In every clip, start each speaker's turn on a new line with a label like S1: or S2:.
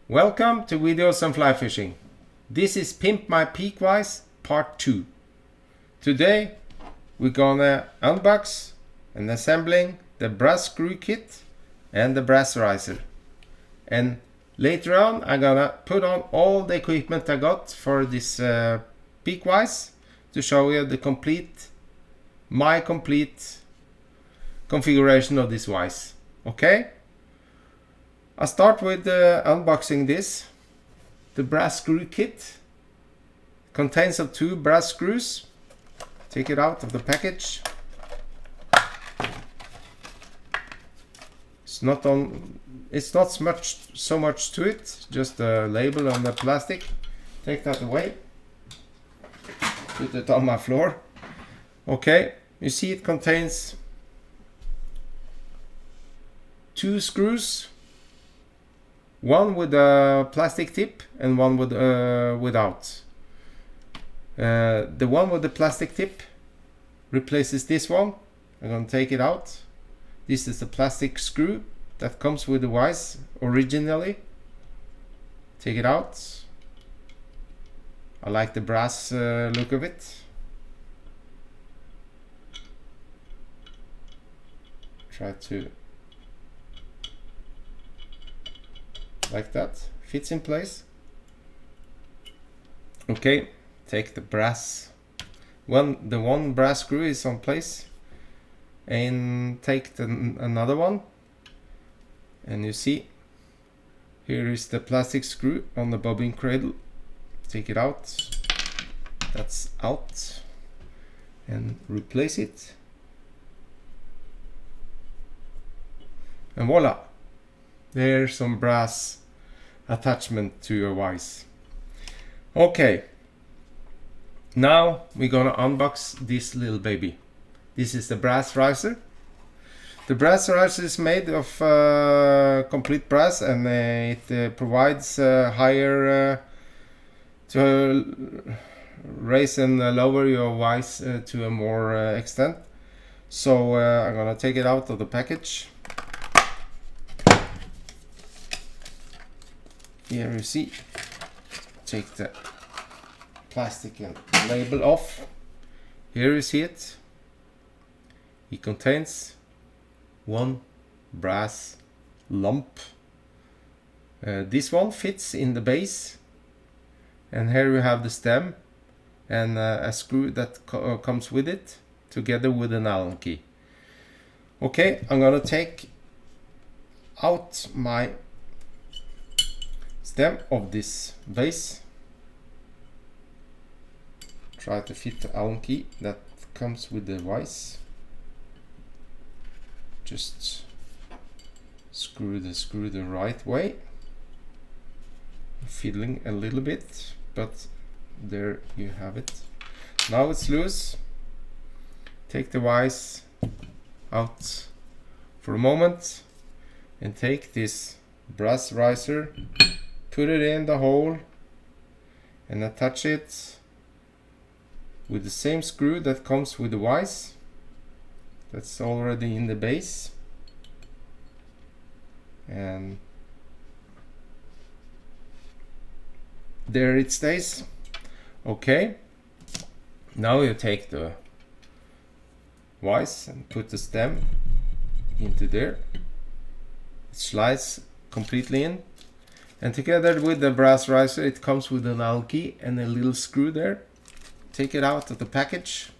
S1: Welcome to Videos on Fly Fishing. This is Pimp My Peakwise Part 2. Today we're gonna unbox and assembling the brass screw kit and the brass riser. And later on I'm gonna put on all the equipment I got for this Peakwise to show you the my complete configuration of this vise. Okay? I start with unboxing this. The brass screw kit contains of 2 brass screws. Take it out of the package. It's not so much to it, just a label on the plastic. Take that away. Put it on my floor. Okay, you see it contains 2 screws. One with a plastic tip and one with without. The one with the plastic tip replaces this one. I'm gonna take it out. This is the plastic screw that comes with the vise originally. Take it out. I like the brass look of it. Try to like that, fits in place. Okay, take the brass the one brass screw is on place, and take another one, and you see here is the plastic screw on the bobbin cradle. Take it out, that's out, and replace it, and voila, there's some brass attachment to your vise. Okay, now we're gonna unbox this little baby. This is the brass riser. The brass riser is made of complete brass, and it provides higher to raise and lower your vise to a more extent. So I'm gonna take it out of the package. Here you see, take the plastic and label off. Here you see it. It contains 1 brass lump. This one fits in the base, and here you have the stem and a screw that comes with it, together with an Allen key. Okay, I'm gonna take out my stem of this base. Try to fit the Allen key that comes with the vise. Just screw the screw the right way. Fiddling a little bit, but there you have it. Now it's loose. Take the vise out for a moment and take this brass riser, put it in the hole and attach it with the same screw that comes with the vise. That's already in the base, and there it stays. Okay, now you take the vise and put the stem into there. It slides completely in, and together with the brass riser it comes with an Allen key and a little screw there. Take it out of the package.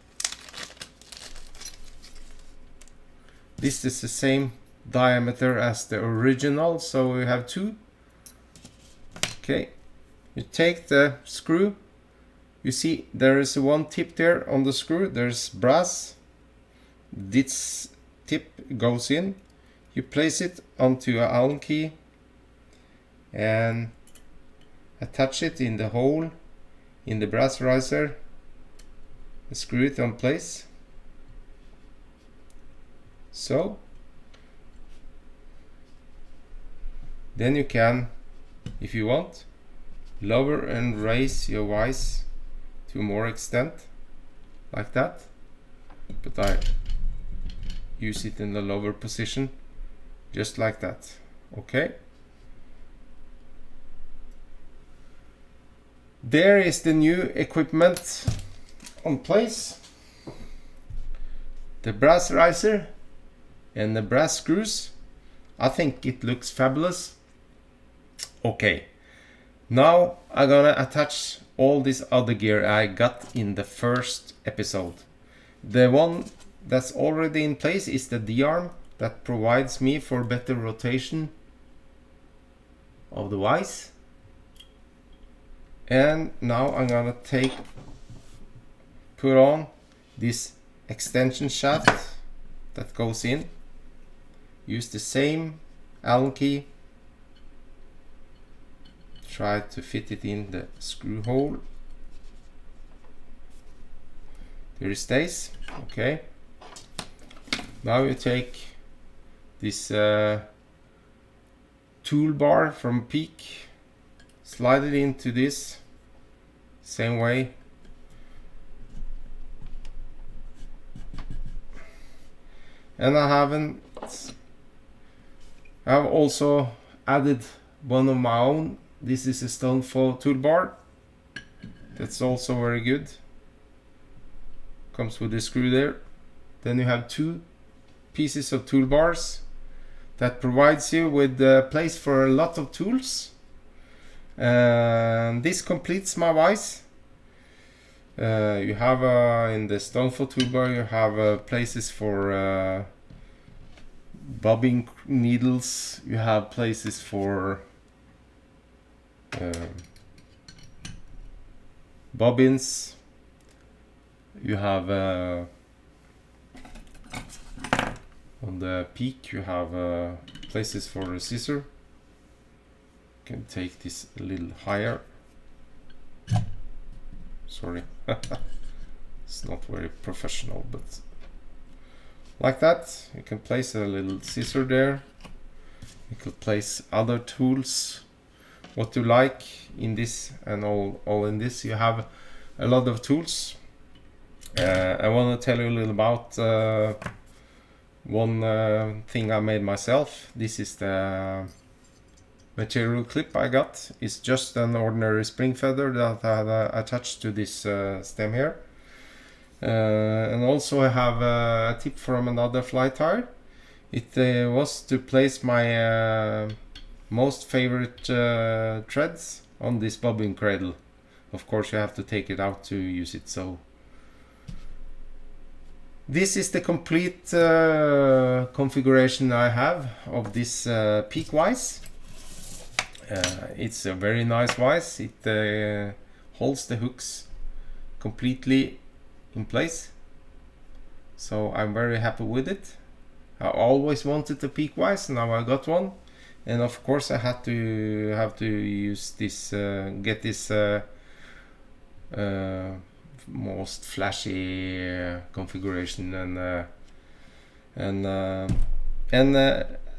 S1: This is the same diameter as the original, so we have 2. Okay, you take the screw. You see there is one tip there on the screw. There's brass. This tip goes in. You place it onto your Allen key and attach it in the hole in the brass riser. Screw it on place. So then you can, if you want, lower and raise your vise to more extent, like that. But I use it in the lower position, just like that. Okay. There is the new equipment on place. The brass riser and the brass screws. I think it looks fabulous. Okay. Now I'm gonna attach all this other gear I got in the first episode. The one that's already in place is the D-arm that provides me for better rotation of the vise. And now I'm gonna put on this extension shaft that goes in. Use the same Allen key. Try to fit it in the screw hole. There it stays. Okay. Now you take this toolbar from Peak, slide it into this same way. And I've also added one of my own. This is a Stonefall toolbar. That's also very good. Comes with a screw there. Then you have two pieces of toolbars that provides you with a place for a lot of tools. And this completes my vise. You have in the Stonefall toolbar you have places for bobbing needles. You have places for bobbins. You have on the Peak you have places for a scissor. You can take this a little higher. Sorry, it's not very professional, but like that. You can place a little scissor there. You could place other tools, what you like in this, and all in this. You have a lot of tools. I want to tell you a little about one thing I made myself. This is the material clip I got. It's just an ordinary spring feather that I had attached to this stem here. And also I have a tip from another fly tire. It was to place my most favorite threads on this bobbin cradle. Of course you have to take it out to use it. So this is the complete configuration I have of this Peak vise. It's a very nice vise. It holds the hooks completely in place. So I'm very happy with it. I always wanted a Peak vise, now I got one. And of course I had to use this, get this most flashy configuration, and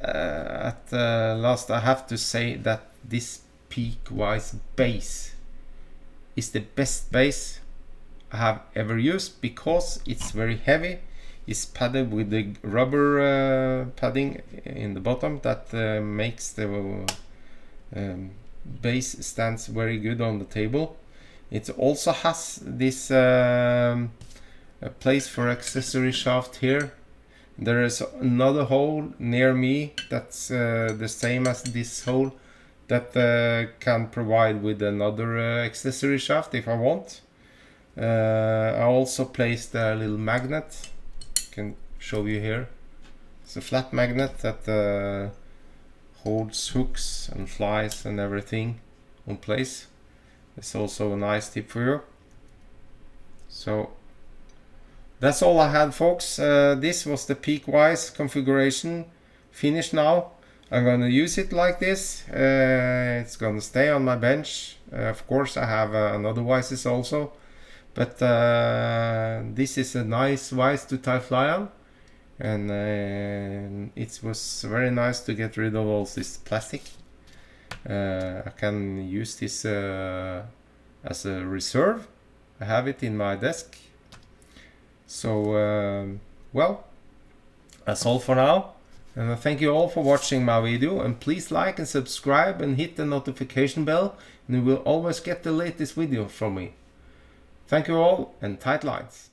S1: at last I have to say that this Peak vise base is the best base I have ever used, because it's very heavy. It's padded with the rubber padding in the bottom that makes the base stands very good on the table. It also has this a place for accessory shaft here. There is another hole near me that's the same as this hole that can provide with another accessory shaft if I want. I also placed a little magnet. I can show you here. It's a flat magnet that holds hooks and flies and everything on place. It's also a nice tip for you. So that's all I had, folks. This was the Peak vise configuration. Finished now. I'm gonna use it like this. It's gonna stay on my bench. Of course I have another vices also, but this is a nice vise to tie fly on. and it was very nice to get rid of all this plastic. I can use this as a reserve. I have it in my desk. So well, that's all for now, and I thank you all for watching my video, and please like and subscribe and hit the notification bell, and you will always get the latest video from me. Thank you all, and tight lines.